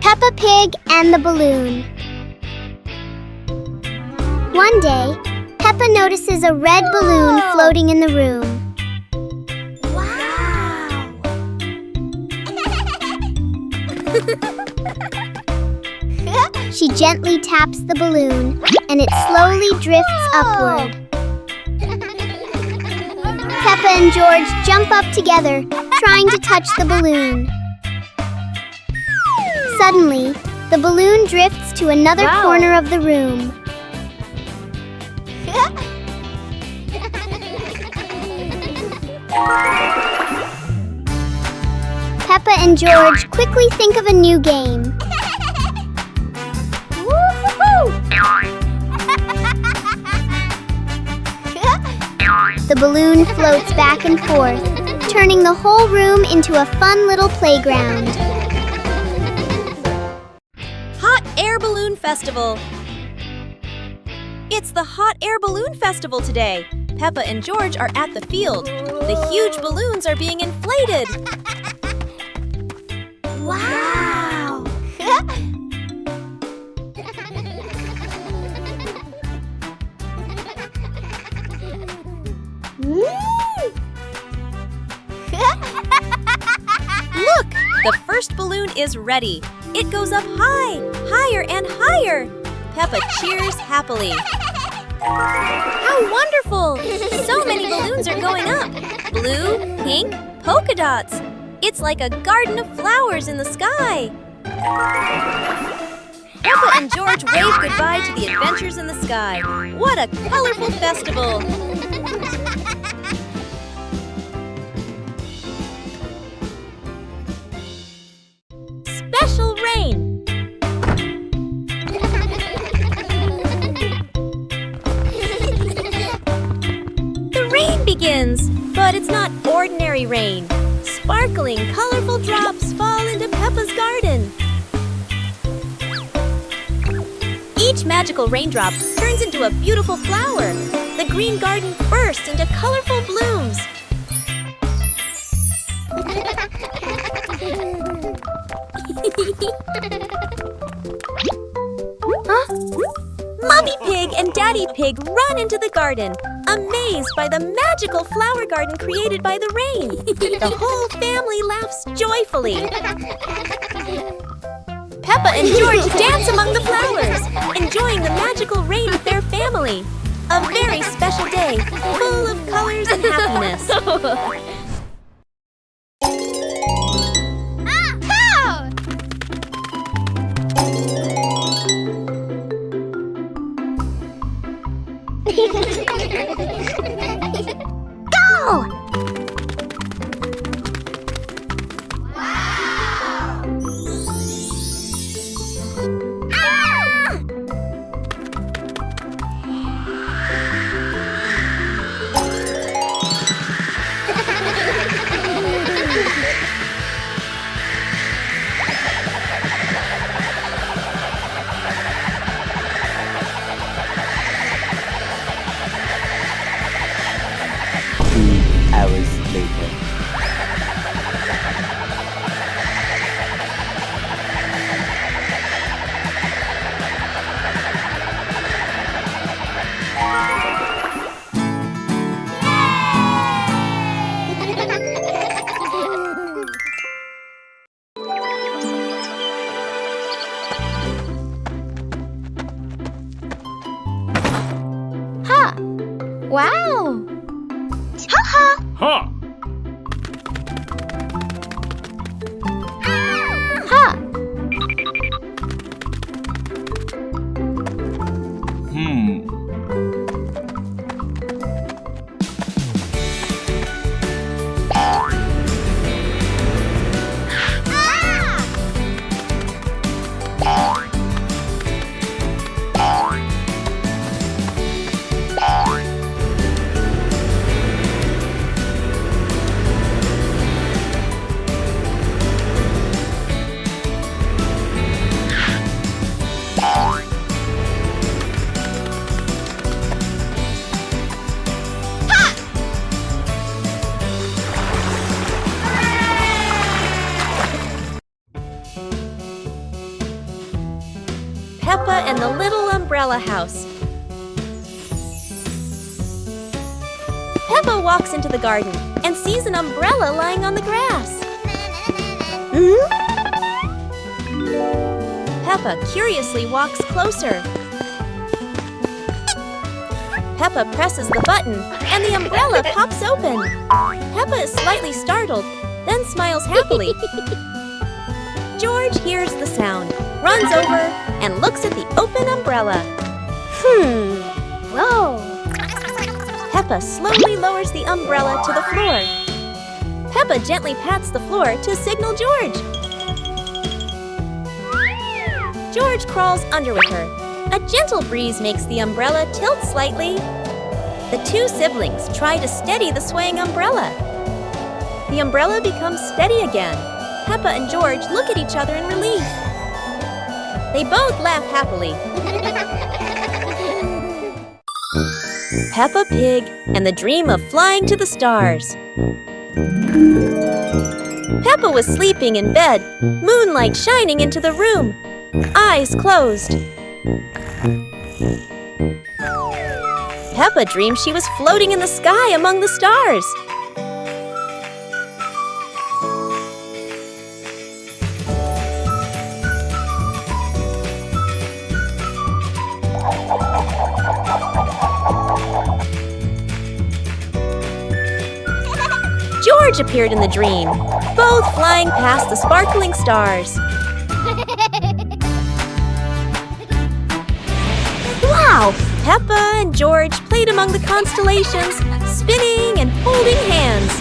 Peppa Pig and the Balloon. One day, Peppa notices a red balloon floating in the room. Wow! She gently taps the balloon, and it slowly drifts upward. Peppa and George jump up together, trying to touch the balloon. Suddenly, the balloon drifts to another corner of the room. Peppa and George quickly think of a new game. The balloon floats back and forth, turning the whole room into a fun little playground. Hot Air Balloon Festival. It's the Hot Air Balloon Festival today. Peppa and George are at the field. The huge balloons are being inflated. Wow! Look! The first balloon is ready. It goes up high, higher and higher. Peppa cheers happily. How wonderful! So many balloons are going up. Blue, pink, polka dots. It's like a garden of flowers in the sky. Peppa and George wave goodbye to the adventures in the sky. What a colorful festival! Special rain. The rain begins, but it's not ordinary rain. Sparkling, colorful drops fall into Peppa's garden. Each magical raindrop turns into a beautiful flower. The green garden bursts into colorful blooms. Huh? Mommy Pig and Daddy Pig run into the garden, amazed by the magical flower garden created by the rain. The whole family laughs joyfully. Peppa and George dance among the flowers, enjoying the magical rain with their family. A very special day, full of colors and happiness. Go! Peppa and the Little Umbrella House. Peppa walks into the garden and sees an umbrella lying on the grass. Peppa curiously walks closer. Peppa presses the button and the umbrella pops open. Peppa is slightly startled, then smiles happily. George hears the sound, runs over, and looks at the open umbrella. Whoa! Peppa slowly lowers the umbrella to the floor. Peppa gently pats the floor to signal George. George crawls under with her. A gentle breeze makes the umbrella tilt slightly. The two siblings try to steady the swaying umbrella. The umbrella becomes steady again. Peppa and George look at each other in relief. They both laugh happily. Peppa Pig and the Dream of Flying to the Stars. Peppa was sleeping in bed, moonlight shining into the room, eyes closed. Peppa dreamed she was floating in the sky among the stars. George appeared in the dream, both flying past the sparkling stars. Wow! Peppa and George played among the constellations, spinning and holding hands.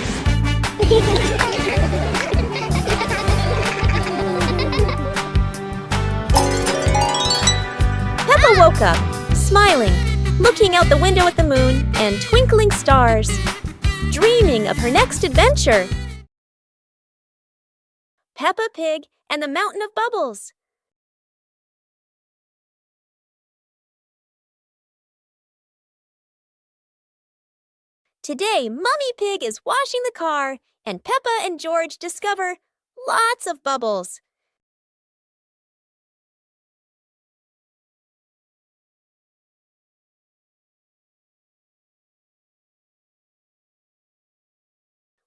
Peppa woke up, smiling, looking out the window at the moon and twinkling stars, dreaming of her next adventure. Peppa Pig and the Mountain of Bubbles. Today, Mummy Pig is washing the car, and Peppa and George discover lots of bubbles.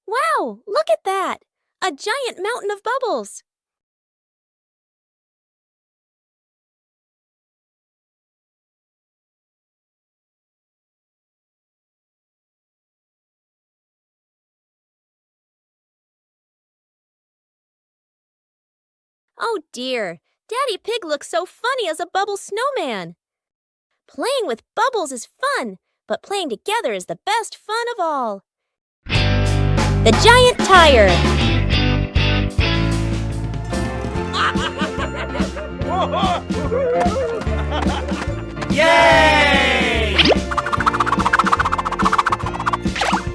Wow, look at that! A giant mountain of bubbles. Oh dear, Daddy Pig looks so funny as a bubble snowman. Playing with bubbles is fun, but playing together is the best fun of all. The giant tire. Yay!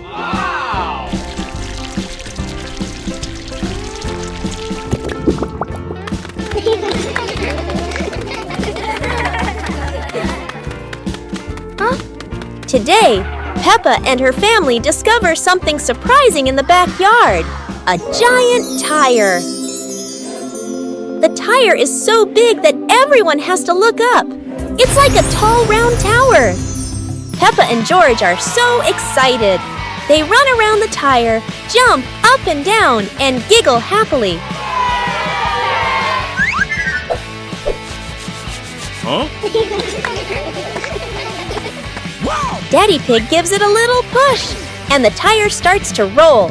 Wow! Today, Peppa and her family discover something surprising in the backyard. A giant tire. The tire is so big that everyone has to look up. It's like a tall, round tower. Peppa and George are so excited. They run around the tire, jump up and down, and giggle happily. Huh? Daddy Pig gives it a little push, and the tire starts to roll.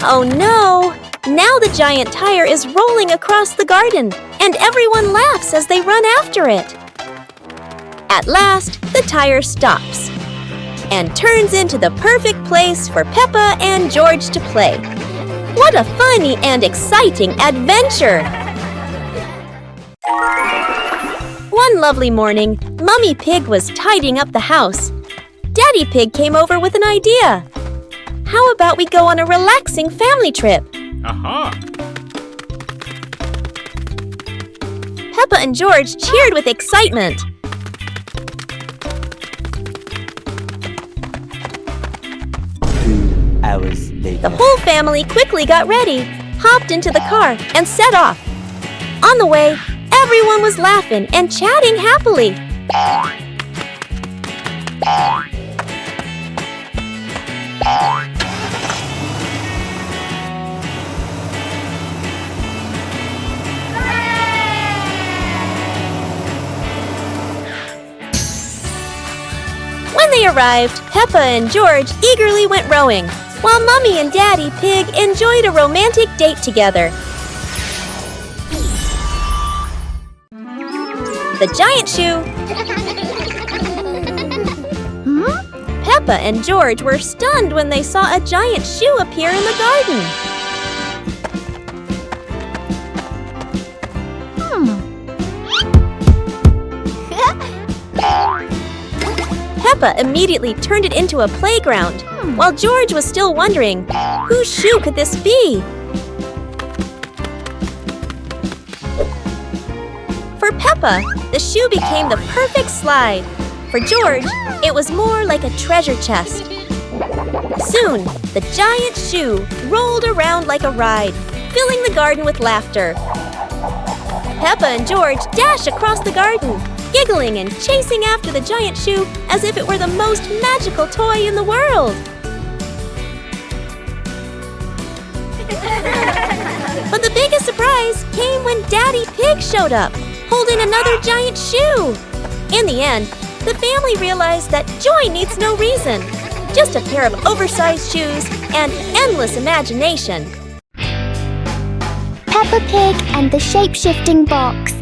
Oh no! Now the giant tire is rolling across the garden, and everyone laughs as they run after it. At last, the tire stops and turns into the perfect place for Peppa and George to play. What a funny and exciting adventure! One lovely morning, Mummy Pig was tidying up the house. Daddy Pig came over with an idea. How about we go on a relaxing family trip? Aha! Peppa and George cheered with excitement. 2 hours later. The whole family quickly got ready. hopped into the car and set off. On the way, everyone was laughing and chatting happily. When they arrived, Peppa and George eagerly went rowing, while Mummy and Daddy Pig enjoyed a romantic date together. The giant shoe. Peppa and George were stunned when they saw a giant shoe appear in the garden. Peppa immediately turned it into a playground, while George was still wondering, whose shoe could this be? For Peppa, the shoe became the perfect slide. For George, it was more like a treasure chest. Soon, the giant shoe rolled around like a ride, filling the garden with laughter. Peppa and George dashed across the garden, giggling and chasing after the giant shoe as if it were the most magical toy in the world. But the biggest surprise came when Daddy Pig showed up, holding another giant shoe. In the end, the family realized that joy needs no reason, just a pair of oversized shoes and endless imagination. Peppa Pig and the shape-shifting box.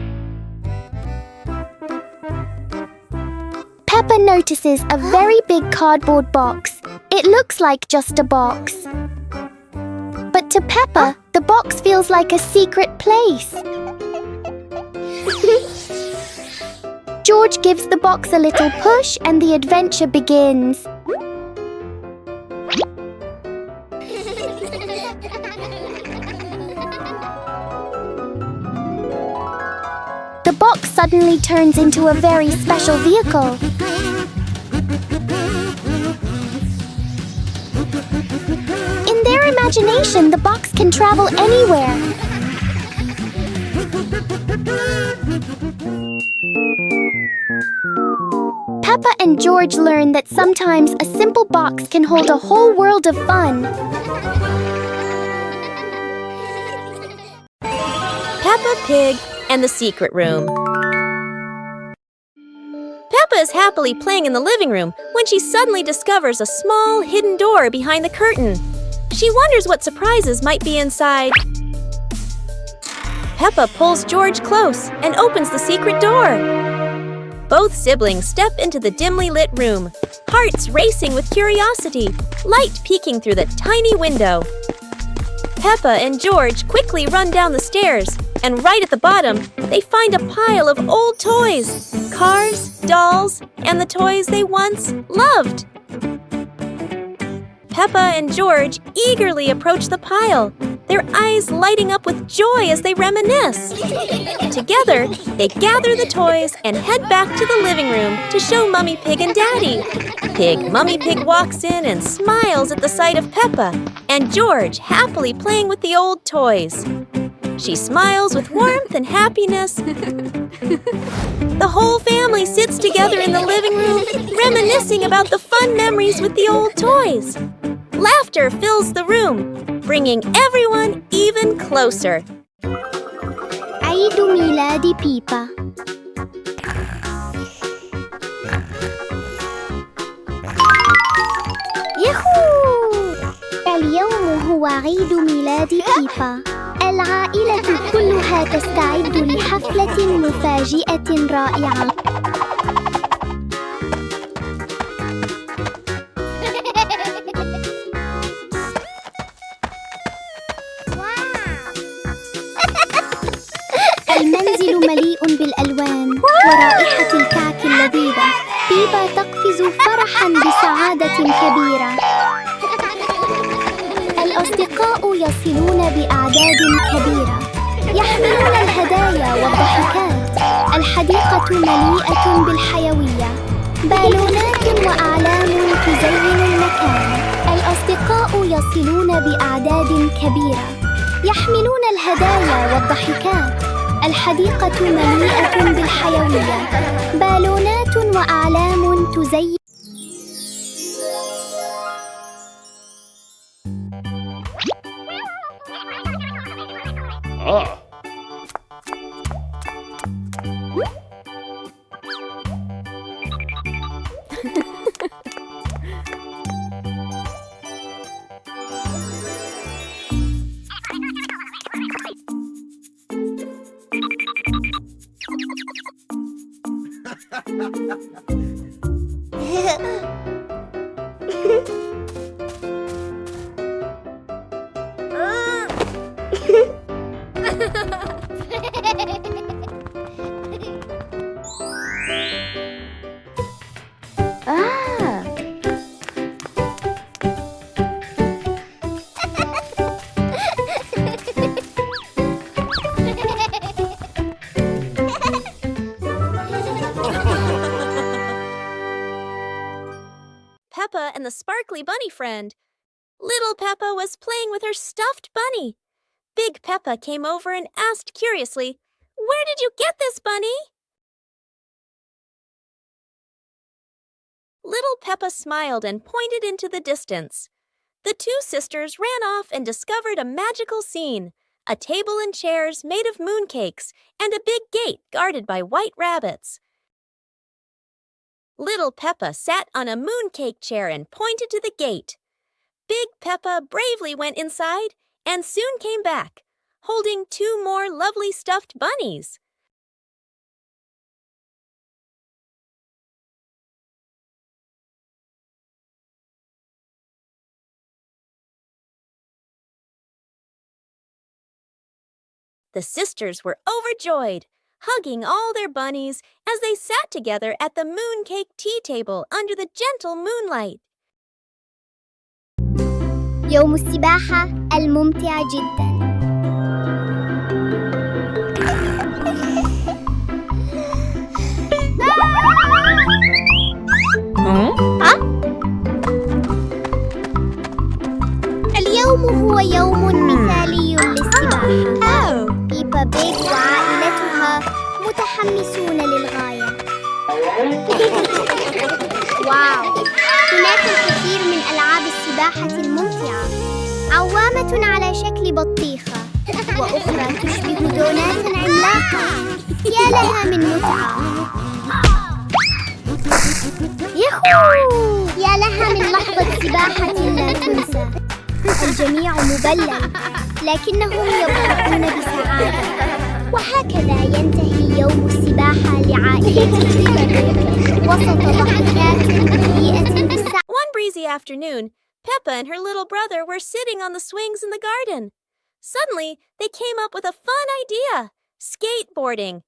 Peppa notices a very big cardboard box. It looks like just a box. But to Peppa, the box feels like a secret place. George gives the box a little push and the adventure begins. The box suddenly turns into a very special vehicle. In their imagination, the box can travel anywhere. Peppa and George learn that sometimes a simple box can hold a whole world of fun. Peppa Pig and the Secret Room. Peppa is happily playing in the living room when she suddenly discovers a small hidden door behind the curtain. She wonders what surprises might be inside. Peppa pulls George close and opens the secret door. Both siblings step into the dimly lit room, hearts racing with curiosity, light peeking through the tiny window. Peppa and George quickly run down the stairs, and right at the bottom, they find a pile of old toys, cars, dolls, and the toys they once loved. Peppa and George eagerly approach the pile, their eyes lighting up with joy as they reminisce. Together, they gather the toys and head back to the living room to show Mummy Pig and Daddy. Mummy Pig walks in and smiles at the sight of Peppa, and George happily playing with the old toys. She smiles with warmth and happiness. The whole family sits together in the living room, reminiscing about the fun memories with the old toys. Laughter fills the room, bringing everyone even closer. عيد ميلاد بيبا. ياهو! اليوم هو عيد ميلاد بيبا. العائلة كلها تستعد لحفلة مفاجئة رائعة. المنزل مليء بالألوان ورائحة الكعك اللذيذة. بيبا تقفز فرحاً بسعادة كبيرة. الأصدقاء يصلون بأعداد كبيرة، يحملون الهدايا والضحكات. الحديقة مليئة بالحيوية، بالونات وأعلام تزين المكان. الأصدقاء يصلون بأعداد كبيرة، يحملون الهدايا والضحكات. الحديقة مليئة بالحيوية. بالونات وأعلام تزين. Peppa and the sparkly bunny friend. Little Peppa was playing with her stuffed bunny. Big Peppa came over and asked curiously, "Where did you get this bunny?" Little Peppa smiled and pointed into the distance. The two sisters ran off and discovered a magical scene, a table and chairs made of mooncakes and a big gate guarded by white rabbits. Little Peppa sat on a mooncake chair and pointed to the gate. Big Peppa bravely went inside and soon came back, holding two more lovely stuffed bunnies. The sisters were overjoyed, hugging all their bunnies as they sat together at the mooncake tea table under the gentle moonlight. يوم السباحة الممتع جدا. اليوم هو يوم مثالي للسباحة. بيبا بيج وعائلتها متحمسون للغاية. واو! هناك الكثير من ألعاب السباحة الممتعة. عوامة على شكل بطيخة، وأخرى تشبه دونات عملاقة. يا لها من متعة! ياهو! يا لها من لحظة سباحة لا تنسى. الجميع مبلل، لكنهم يضحكون بسعادة. وهكذا ينتهي يوم السباحة لعائلة بيبا وسط ضحكات مليئة بالسعادة. One breezy afternoon, Peppa and her little brother were sitting on the swings in the garden. Suddenly, they came up with a fun idea: skateboarding.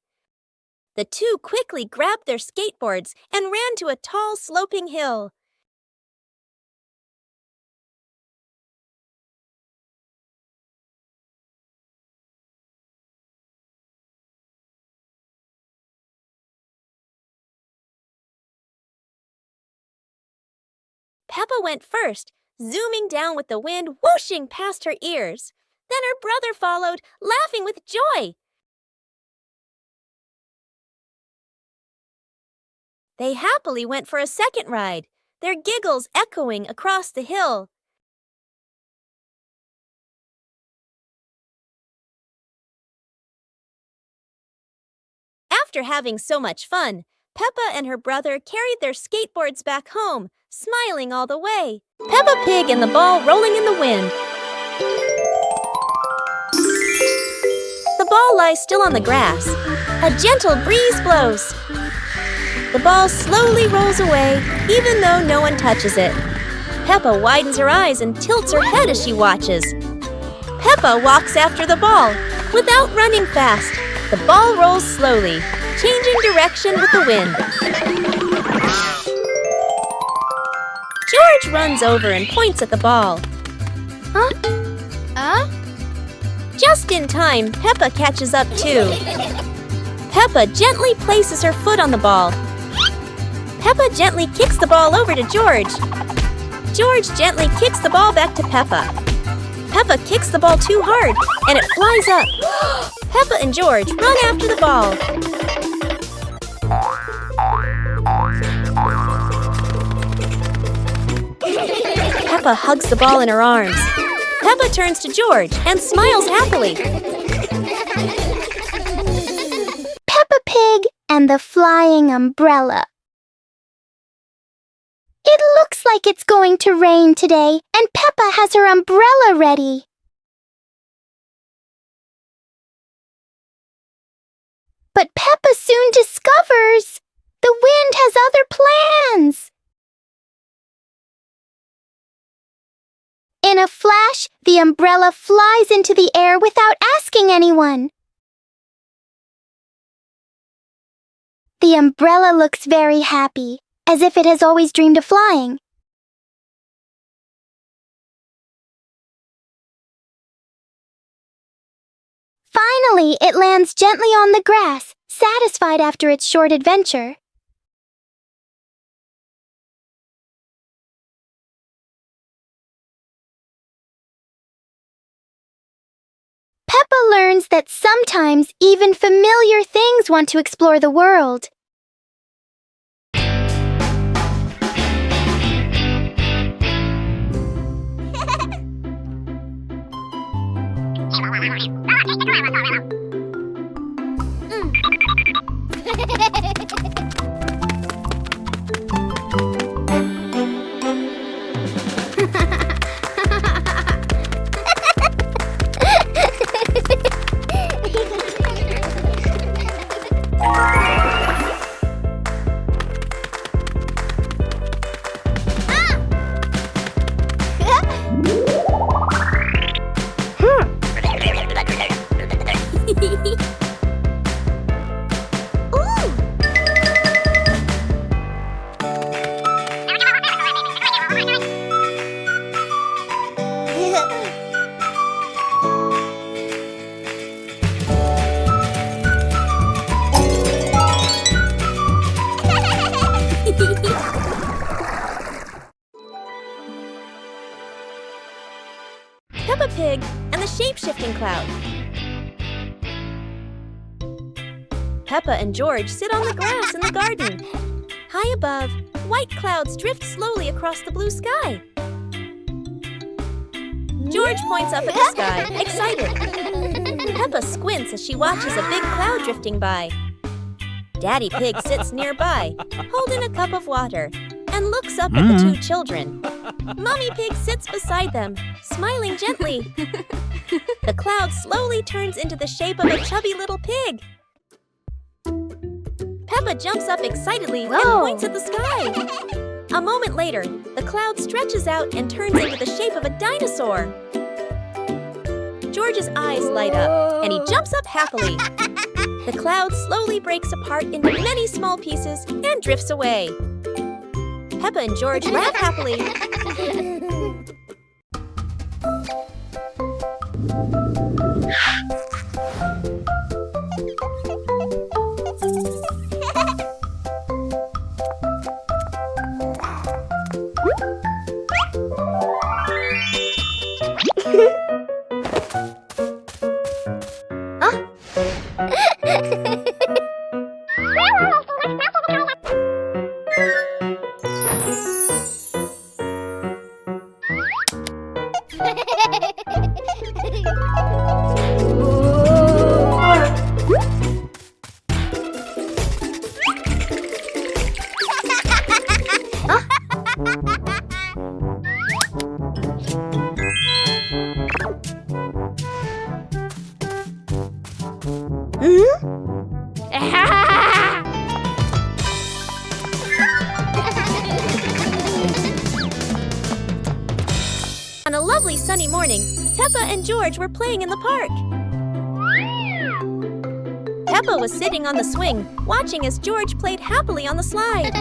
The two quickly grabbed their skateboards and ran to a tall, sloping hill. Peppa went first, zooming down with the wind whooshing past her ears. Then her brother followed, laughing with joy. They happily went for a second ride, their giggles echoing across the hill. After having so much fun, Peppa and her brother carried their skateboards back home, smiling all the way. Peppa Pig and the ball rolling in the wind. The ball lies still on the grass. A gentle breeze blows. The ball slowly rolls away, even though no one touches it. Peppa widens her eyes and tilts her head as she watches. Peppa walks after the ball. Without running fast, the ball rolls slowly, changing direction with the wind. George runs over and points at the ball. Just in time, Peppa catches up too. Peppa gently places her foot on the ball. Peppa gently kicks the ball over to George. George gently kicks the ball back to Peppa. Peppa kicks the ball too hard, and it flies up. Peppa and George run after the ball. Peppa hugs the ball in her arms. Peppa turns to George and smiles happily. Peppa Pig and the flying umbrella. It looks like it's going to rain today, and Peppa has her umbrella ready. But Peppa soon discovers the wind has other plans. In a flash, the umbrella flies into the air without asking anyone. The umbrella looks very happy, as if it has always dreamed of flying. Finally, it lands gently on the grass, satisfied after its short adventure. Peppa learns that sometimes even familiar things want to explore the world. Peppa Pig and the shape-shifting cloud. Peppa and George sit on the grass in the garden. High above, white clouds drift slowly across the blue sky. George points up at the sky, excited. Peppa squints as she watches a big cloud drifting by. Daddy Pig sits nearby, holding a cup of water, and looks up at the two children. Mommy Pig sits beside them, smiling gently. The cloud slowly turns into the shape of a chubby little pig. Peppa jumps up excitedly and points at the sky. A moment later, the cloud stretches out and turns into the shape of a dinosaur. George's eyes light up, and he jumps up happily. The cloud slowly breaks apart into many small pieces and drifts away. Peppa and George laugh happily. On a lovely sunny morning, Peppa and George were playing in the park. Peppa was sitting on the swing, watching as George played happily on the slide.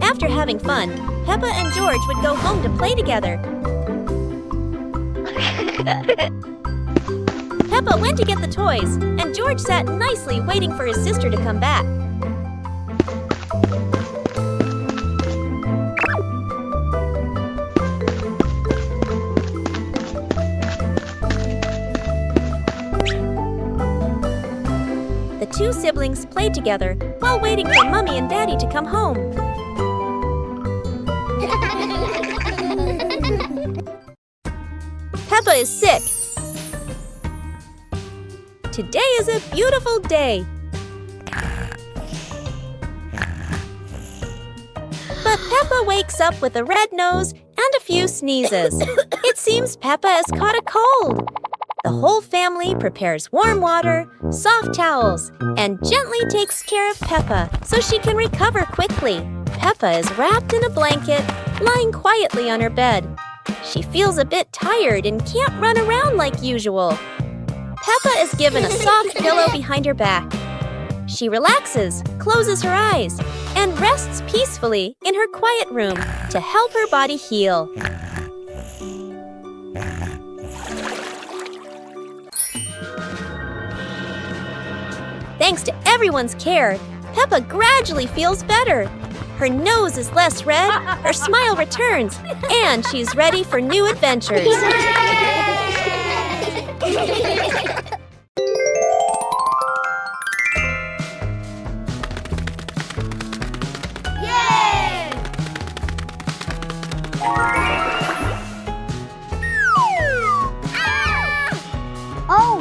After having fun, Peppa and George would go home to play together. Peppa went to get the toys, and George sat nicely waiting for his sister to come back. The two siblings played together while waiting for Mommy and Daddy to come home. Peppa is sick. Today is a beautiful day. But Peppa wakes up with a red nose and a few sneezes. It seems Peppa has caught a cold. The whole family prepares warm water, soft towels, and gently takes care of Peppa so she can recover quickly. Peppa is wrapped in a blanket, lying quietly on her bed. She feels a bit tired and can't run around like usual. Peppa is given a soft pillow behind her back. She relaxes, closes her eyes, and rests peacefully in her quiet room to help her body heal. Thanks to everyone's care, Peppa gradually feels better. Her nose is less red, her smile returns, and she's ready for new adventures. Oh!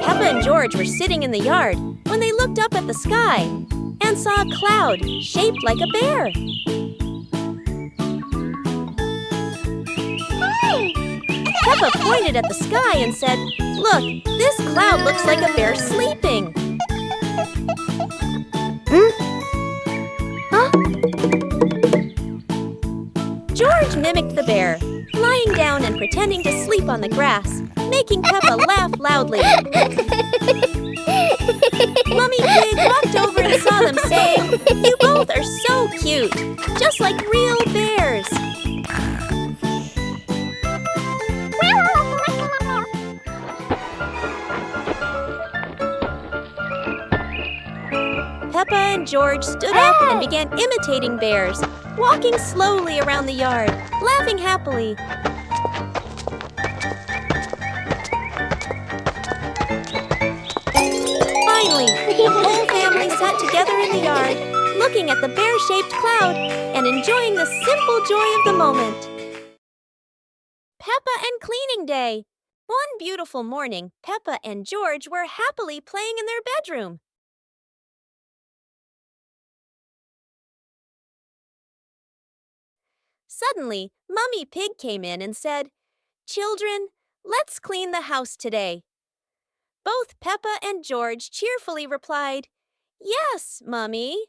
Peppa and George were sitting in the yard when they looked up at the sky and saw a cloud shaped like a bear. Peppa pointed at the sky and said, "Look, this cloud looks like a bear sleeping." George mimicked the bear, lying down and pretending to sleep on the grass, making Peppa laugh loudly. Mummy Pig walked over and saw them, saying, "You both are so cute, just like real bears." Peppa and George stood up and began imitating bears, walking slowly around the yard, laughing happily. Finally, the whole family sat together in the yard, looking at the bear-shaped cloud and enjoying the simple joy of the moment. Peppa and Cleaning Day. One beautiful morning, Peppa and George were happily playing in their bedroom. Suddenly, Mummy Pig came in and said, "Children, let's clean the house today." Both Peppa and George cheerfully replied, "Yes, Mummy."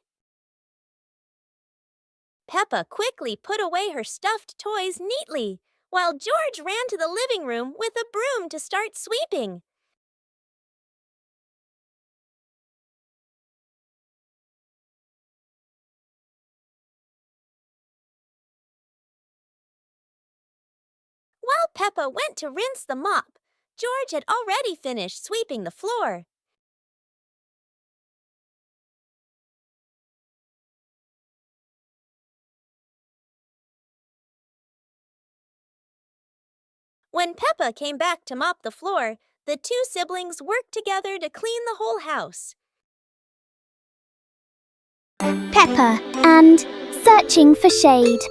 Peppa quickly put away her stuffed toys neatly, while George ran to the living room with a broom to start sweeping. While Peppa went to rinse the mop, George had already finished sweeping the floor. When Peppa came back to mop the floor, the two siblings worked together to clean the whole house. Peppa and searching for shade.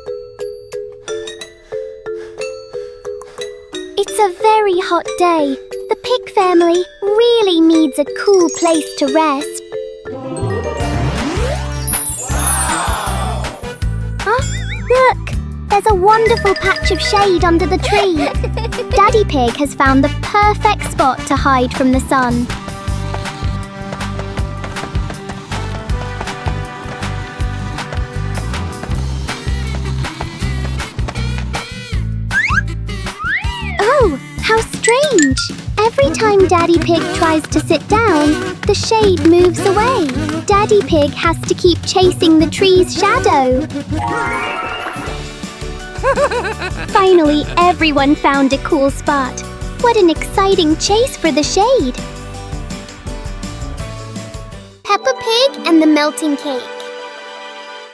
It's a very hot day. The pig family really needs a cool place to rest. Huh? Look! There's a wonderful patch of shade under the tree. Daddy Pig has found the perfect spot to hide from the sun. Oh, how strange! Every time Daddy Pig tries to sit down, the shade moves away. Daddy Pig has to keep chasing the tree's shadow. Finally, everyone found a cool spot. What an exciting chase for the shade! Peppa Pig and the melting cake.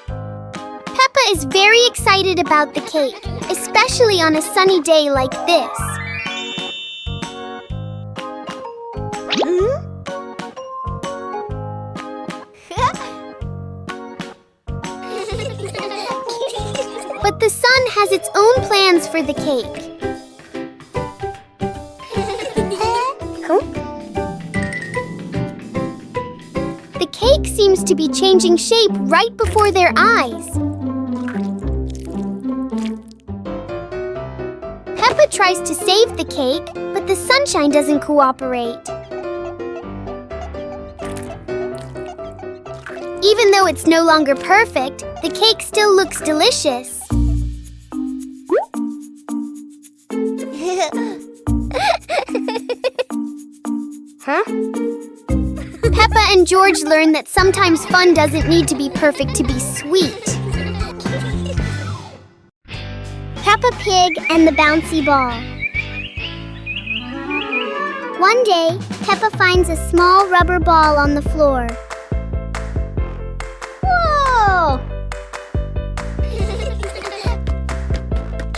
Peppa is very excited about the cake, especially on a sunny day like this. But the sun has its own plans for the cake. The cake seems to be changing shape right before their eyes. Peppa tries to save the cake, but the sunshine doesn't cooperate. Even though it's no longer perfect, the cake still looks delicious. Huh? Peppa and George learn that sometimes fun doesn't need to be perfect to be sweet. Peppa Pig and the bouncy ball. One day, Peppa finds a small rubber ball on the floor. Whoa!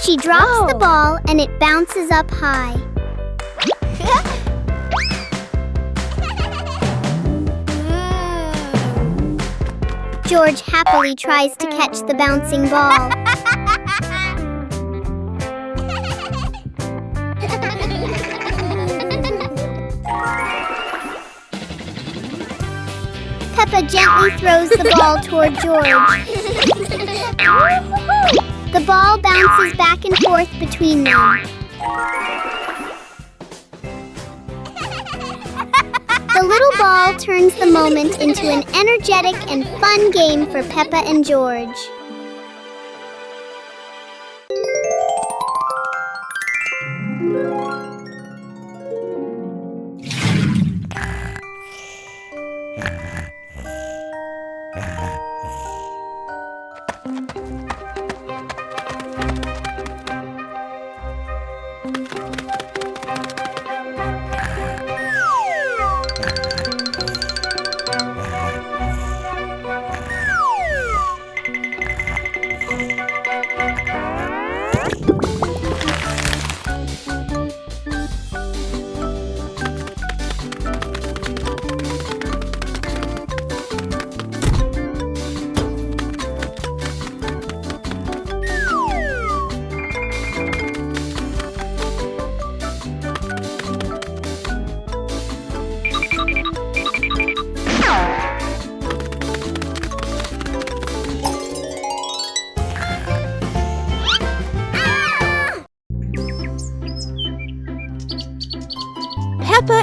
She drops the ball and it bounces up high. George happily tries to catch the bouncing ball. Peppa gently throws the ball toward George. The ball bounces back and forth between them. The little ball turns the moment into an energetic and fun game for Peppa and George.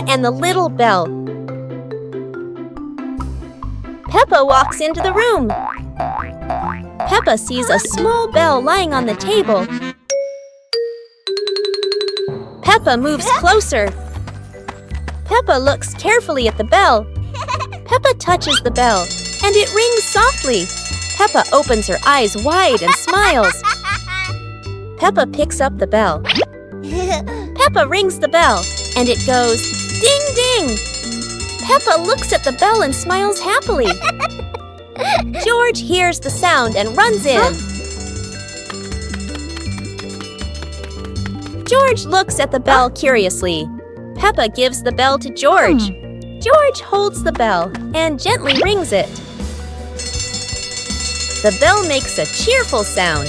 and the little bell. Peppa walks into the room. Peppa sees a small bell lying on the table. Peppa moves closer. Peppa looks carefully at the bell. Peppa touches the bell, and it rings softly. Peppa opens her eyes wide and smiles. Peppa picks up the bell. Peppa rings the bell, and it goes ding ding. Peppa looks at the bell and smiles happily. George hears the sound and runs in. George looks at the bell curiously. Peppa gives the bell to George. George holds the bell and gently rings it. The bell makes a cheerful sound.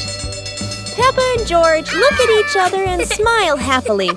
Peppa and George look at each other and smile happily.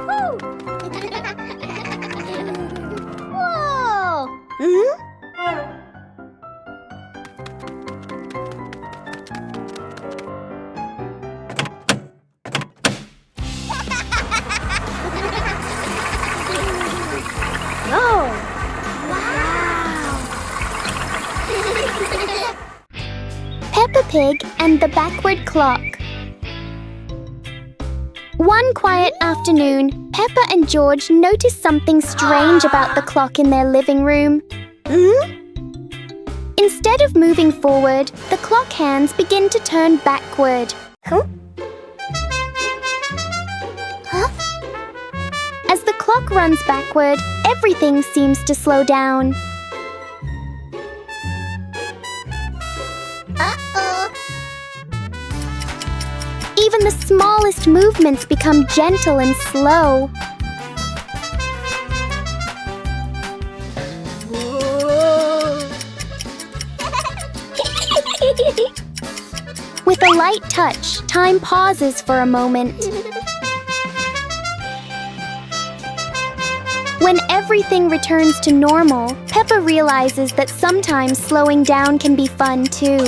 Whoa! Oh! Peppa Pig and the Backward Clock. One quiet afternoon, Peppa and George noticed something strange about the clock in their living room. Instead of moving forward, the clock hands begin to turn backward. As the clock runs backward, everything seems to slow down. Even the smallest movements become gentle and slow. With a light touch, time pauses for a moment. When everything returns to normal, Peppa realizes that sometimes slowing down can be fun too.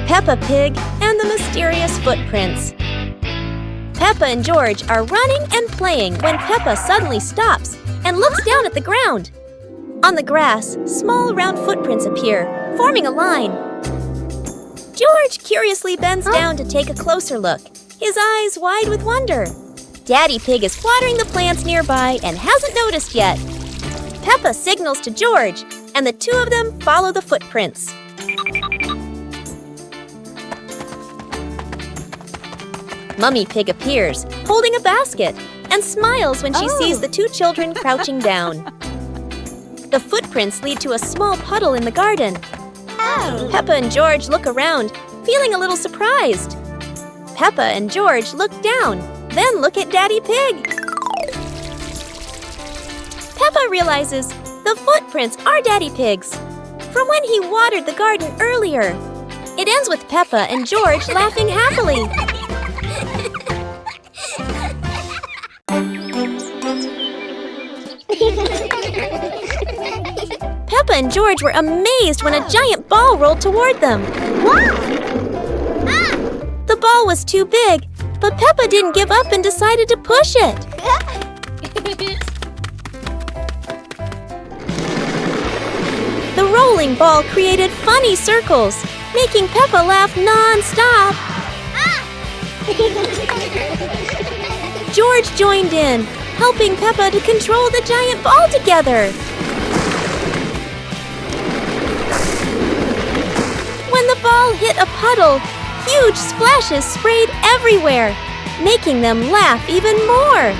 Peppa Pig and the Mysterious Footprints. Peppa and George are running and playing when Peppa suddenly stops and looks down at the ground. On the grass, small round footprints appear, forming a line. George curiously bends down to take a closer look, his eyes wide with wonder. Daddy Pig is watering the plants nearby and hasn't noticed yet. Peppa signals to George, and the two of them follow the footprints. Mummy Pig appears, holding a basket, and smiles when she sees the two children crouching down. The footprints lead to a small puddle in the garden. Peppa and George look around, feeling a little surprised. Peppa and George look down, then look at Daddy Pig. Peppa realizes the footprints are Daddy Pig's, from when he watered the garden earlier. It ends with Peppa and George laughing happily. Peppa and George were amazed when a giant ball rolled toward them. The ball was too big, but Peppa didn't give up and decided to push it. The rolling ball created funny circles, making Peppa laugh non-stop. George joined in, helping Peppa to control the giant ball together. When the ball hit a puddle, huge splashes sprayed everywhere, making them laugh even more.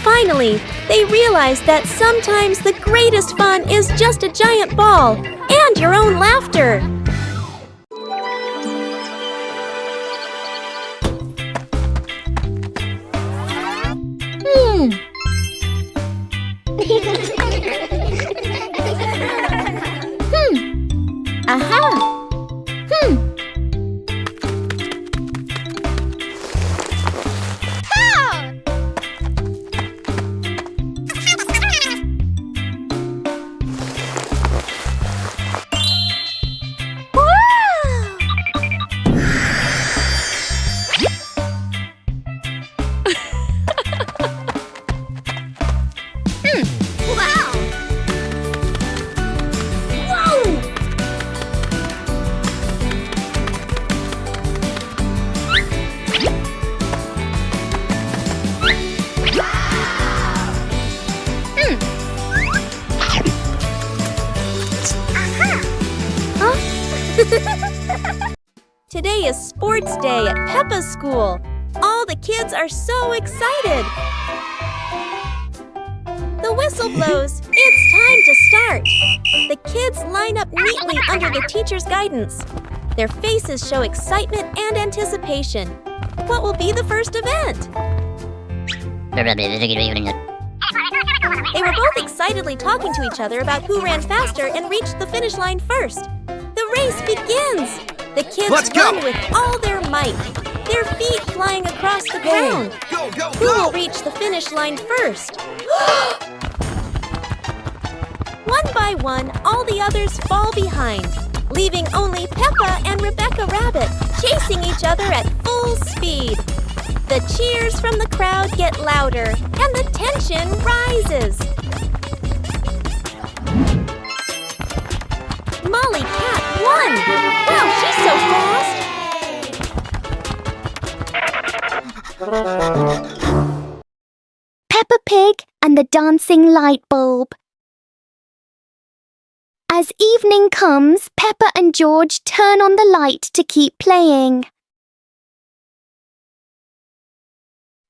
Finally, they realized that sometimes the greatest fun is just a giant ball and your own laughter. Aha! Today is sports day at Peppa's school. All the kids are so excited. The whistle blows. It's time to start. The kids line up neatly under the teacher's guidance. Their faces show excitement and anticipation. What will be the first event? They were both excitedly talking to each other about who ran faster and reached the finish line first. The race begins! The kids run with all their might, their feet flying across the ground. Who will reach the finish line first? One by one, all the others fall behind, leaving only Peppa and Rebecca Rabbit chasing each other at full speed. The cheers from the crowd get louder, and the tension rises. Molly Cat won! Wow, she's so fast! Peppa Pig and the dancing light bulb. As evening comes, Peppa and George turn on the light to keep playing.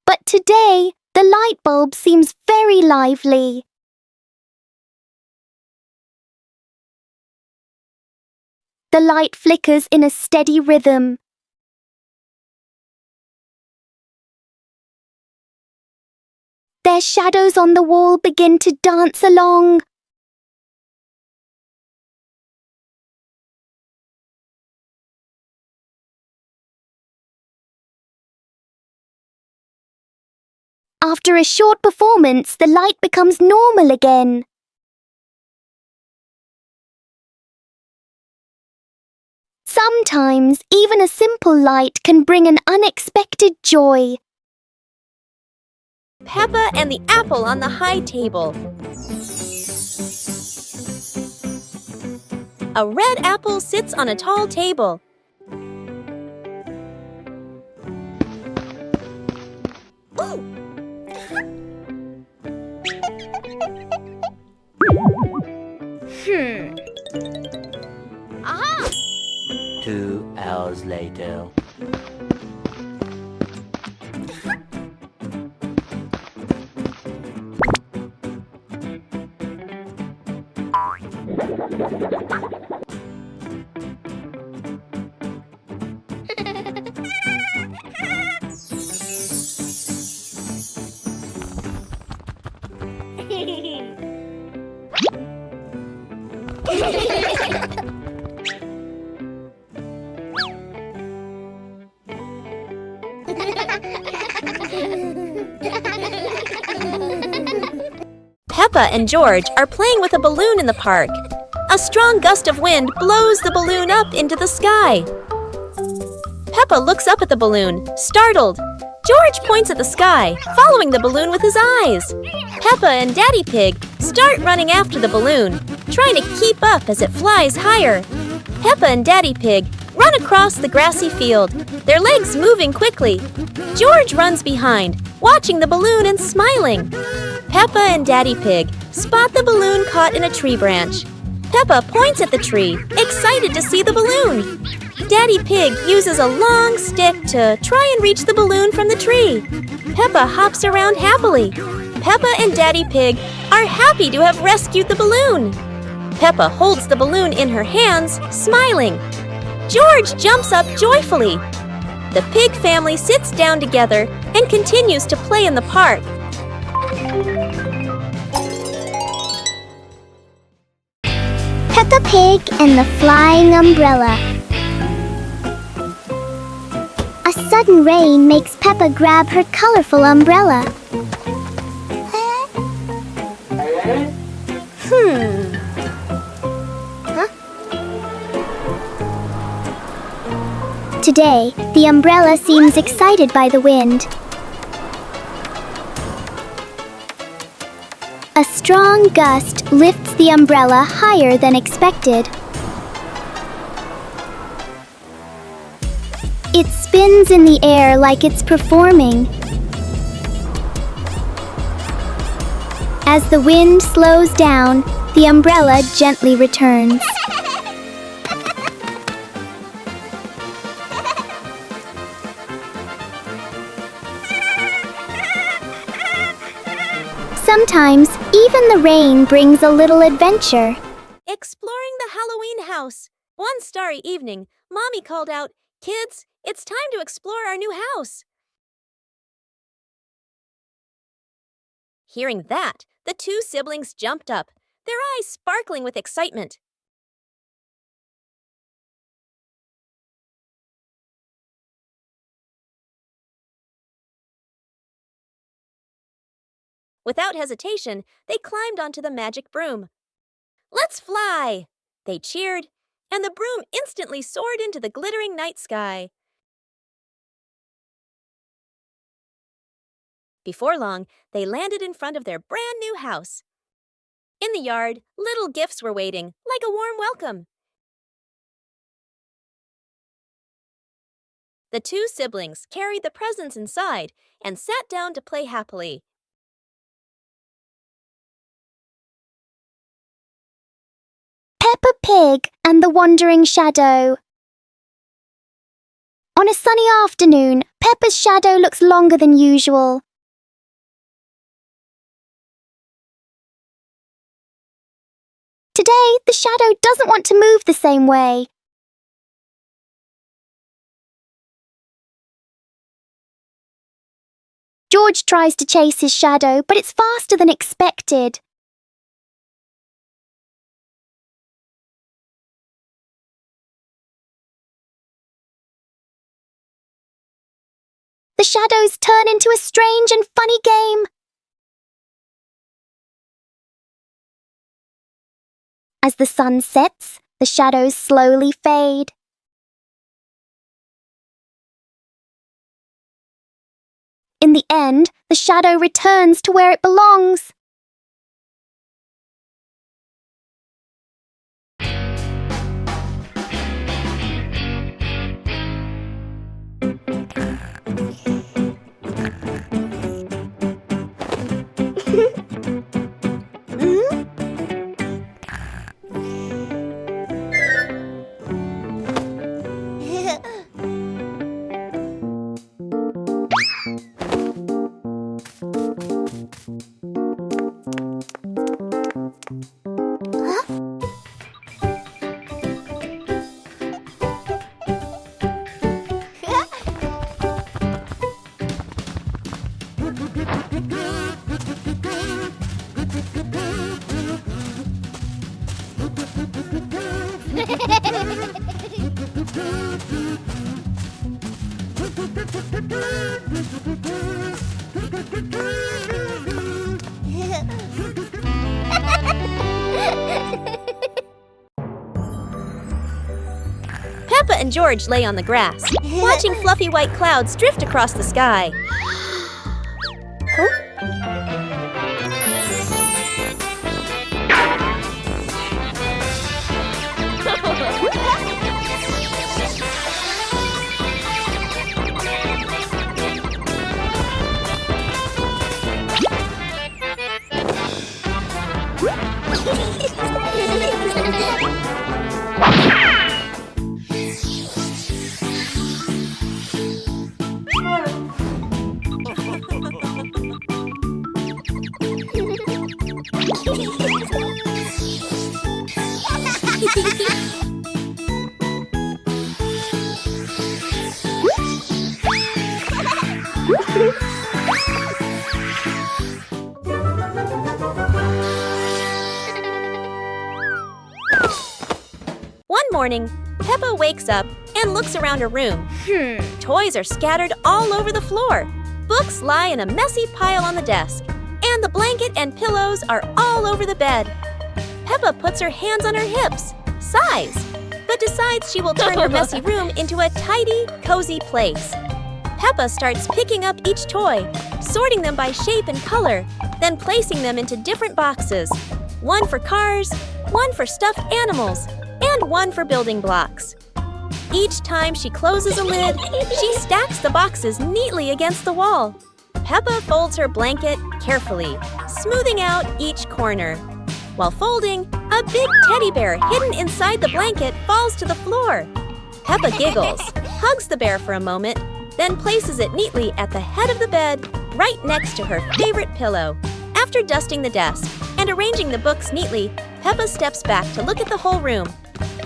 But today, the light bulb seems very lively. The light flickers in a steady rhythm. Their shadows on the wall begin to dance along. After a short performance, the light becomes normal again. Sometimes, even a simple light can bring an unexpected joy. Peppa and the apple on the high table. A red apple sits on a tall table. Ooh! Aha! 2 hours later. Peppa and George are playing with a balloon in the park. A strong gust of wind blows the balloon up into the sky. Peppa looks up at the balloon, startled. George points at the sky, following the balloon with his eyes. Peppa and Daddy Pig start running after the balloon, trying to keep up as it flies higher. Peppa and Daddy Pig run across the grassy field, their legs moving quickly. George runs behind, watching the balloon and smiling. Peppa and Daddy Pig spot the balloon caught in a tree branch. Peppa points at the tree, excited to see the balloon. Daddy Pig uses a long stick to try and reach the balloon from the tree. Peppa hops around happily. Peppa and Daddy Pig are happy to have rescued the balloon. Peppa holds the balloon in her hands, smiling. George jumps up joyfully. The pig family sits down together and continues to play in the park. Peppa Pig and the Flying Umbrella. A sudden rain makes Peppa grab her colorful umbrella. Today, the umbrella seems excited by the wind. A strong gust lifts the umbrella higher than expected. It spins in the air like it's performing. As the wind slows down, the umbrella gently returns. Sometimes, even the rain brings a little adventure. Exploring the Halloween house. One starry evening, Mommy called out, "Kids, it's time to explore our new house." Hearing that, the two siblings jumped up, their eyes sparkling with excitement. Without hesitation, they climbed onto the magic broom. "Let's fly!" They cheered, and the broom instantly soared into the glittering night sky. Before long, they landed in front of their brand new house. In the yard, little gifts were waiting, like a warm welcome. The two siblings carried the presents inside and sat down to play happily. Peppa Pig and the Wandering Shadow. On a sunny afternoon, Peppa's shadow looks longer than usual. Today, the shadow doesn't want to move the same way. George tries to chase his shadow, but it's faster than expected. The shadows turn into a strange and funny game. As the sun sets, the shadows slowly fade. In the end, the shadow returns to where it belongs. Peppa and George lay on the grass, watching fluffy white clouds drift across the sky. One morning, Peppa wakes up and looks around her room. Toys are scattered all over the floor. Books lie in a messy pile on the desk. And the blanket and pillows are all over the bed. Peppa puts her hands on her hips, sighs, but decides she will turn her messy room into a tidy, cozy place. Peppa starts picking up each toy, sorting them by shape and color, then placing them into different boxes. One for cars, one for stuffed animals, and one for building blocks. Each time she closes a lid, she stacks the boxes neatly against the wall. Peppa folds her blanket carefully, smoothing out each corner. While folding, a big teddy bear hidden inside the blanket falls to the floor. Peppa giggles, hugs the bear for a moment, then places it neatly at the head of the bed, right next to her favorite pillow. After dusting the desk and arranging the books neatly, Peppa steps back to look at the whole room.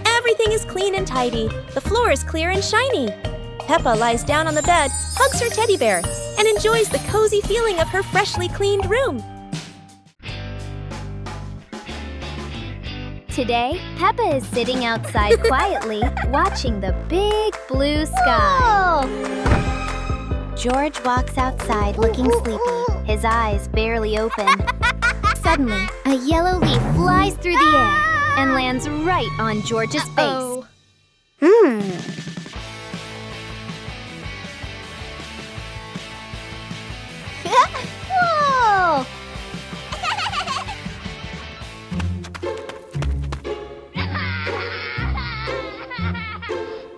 Everything is clean and tidy. The floor is clear and shiny. Peppa lies down on the bed, hugs her teddy bear, and enjoys the cozy feeling of her freshly cleaned room. Today, Peppa is sitting outside quietly, watching the big blue sky. George walks outside looking sleepy, his eyes barely open. Suddenly, a yellow leaf flies through the air and lands right on George's face. Whoa!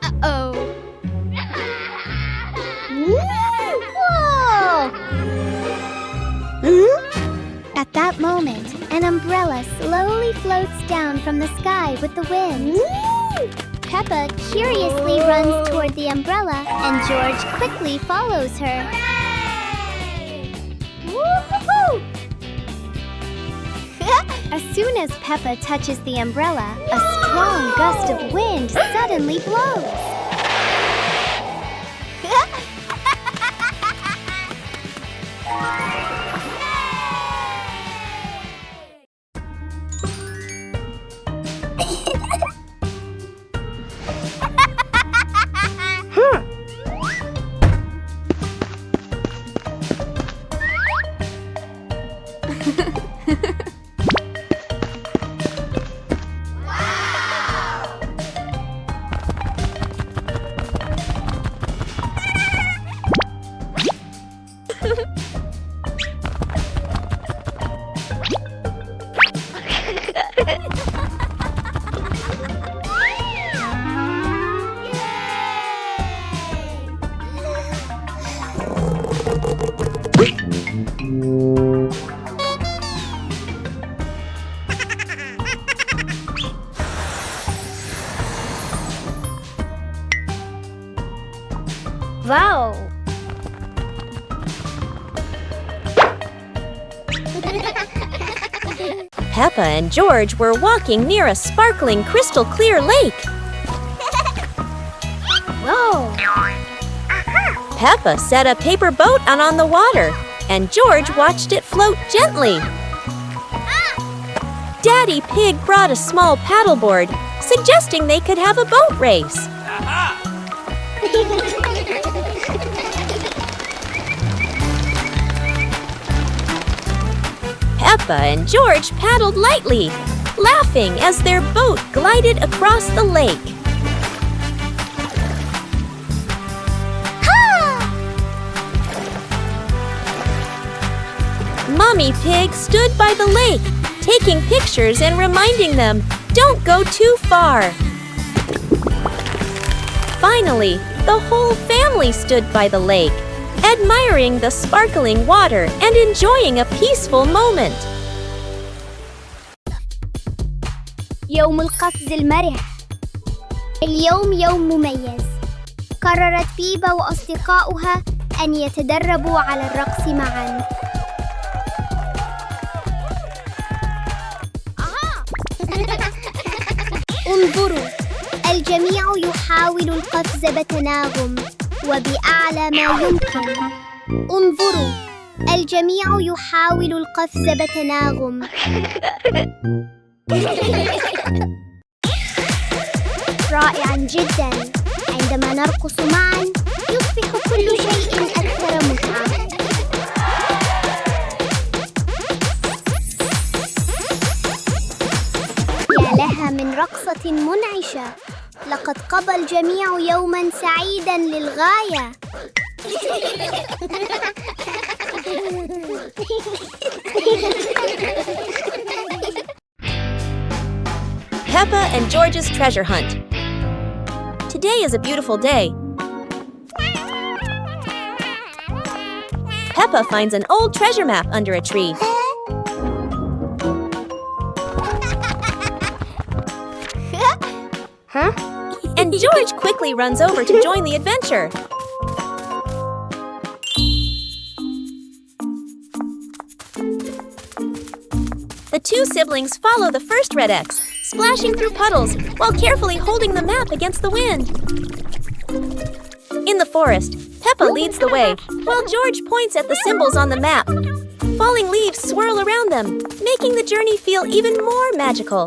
Uh-oh. Whoa! At that moment, an umbrella slowly floats down from the sky with the wind. Peppa curiously runs toward the umbrella, and George quickly follows her. Woo-hoo-hoo! As soon as Peppa touches the umbrella, a strong gust of wind suddenly blows. Wow! Peppa and George were walking near a sparkling crystal clear lake. Whoa! Peppa set a paper boat out on the water, and George watched it float gently. Daddy Pig brought a small paddleboard, suggesting they could have a boat race. Peppa and George paddled lightly, laughing as their boat glided across the lake. Mommy Pig stood by the lake, taking pictures and reminding them, "Don't go too far." Finally, the whole family stood by the lake, admiring the sparkling water and enjoying a peaceful moment. يوم القفز المرح. اليوم يوم مميز. قررت بيبا وأصدقاؤها أن يتدربوا على الرقص معاً. انظروا، الجميع يحاول القفز بتناغم وبأعلى ما يمكن. انظروا، الجميع يحاول القفز بتناغم. رائعاً جداً. عندما نرقص معاً يصبح كل شيء أكثر متعة. يا لها من رقصة منعشة. لقد قضى الجميع يوماً سعيداً للغاية. Peppa and George's treasure hunt. Today is a beautiful day. Peppa finds an old treasure map under a tree. And George quickly runs over to join the adventure. The two siblings follow the first red X, splashing through puddles while carefully holding the map against the wind. In the forest, Peppa leads the way, while George points at the symbols on the map. Falling leaves swirl around them, making the journey feel even more magical.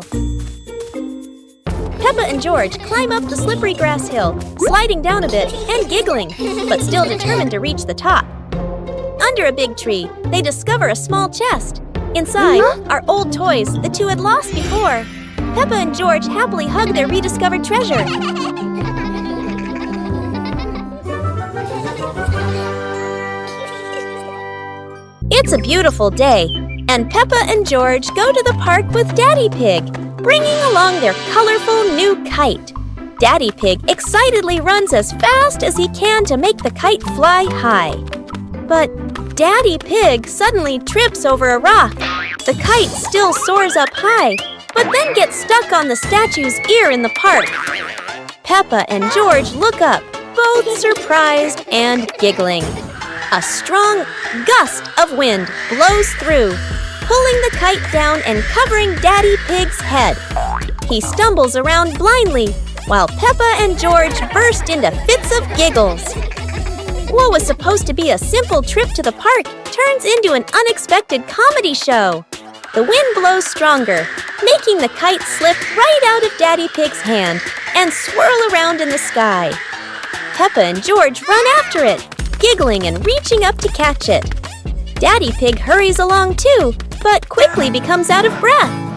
Peppa and George climb up the slippery grass hill, sliding down a bit and giggling, but still determined to reach the top. Under a big tree, they discover a small chest. Inside are old toys the two had lost before. Peppa and George happily hug their rediscovered treasure. It's a beautiful day, and Peppa and George go to the park with Daddy Pig, bringing along their colorful new kite. Daddy Pig excitedly runs as fast as he can to make the kite fly high. But Daddy Pig suddenly trips over a rock. The kite still soars up high, but then gets stuck on the statue's ear in the park. Peppa and George look up, both surprised and giggling. A strong gust of wind blows through, pulling the kite down and covering Daddy Pig's head. He stumbles around blindly, while Peppa and George burst into fits of giggles. What was supposed to be a simple trip to the park turns into an unexpected comedy show. The wind blows stronger, making the kite slip right out of Daddy Pig's hand and swirl around in the sky. Peppa and George run after it, giggling and reaching up to catch it. Daddy Pig hurries along too, but quickly becomes out of breath.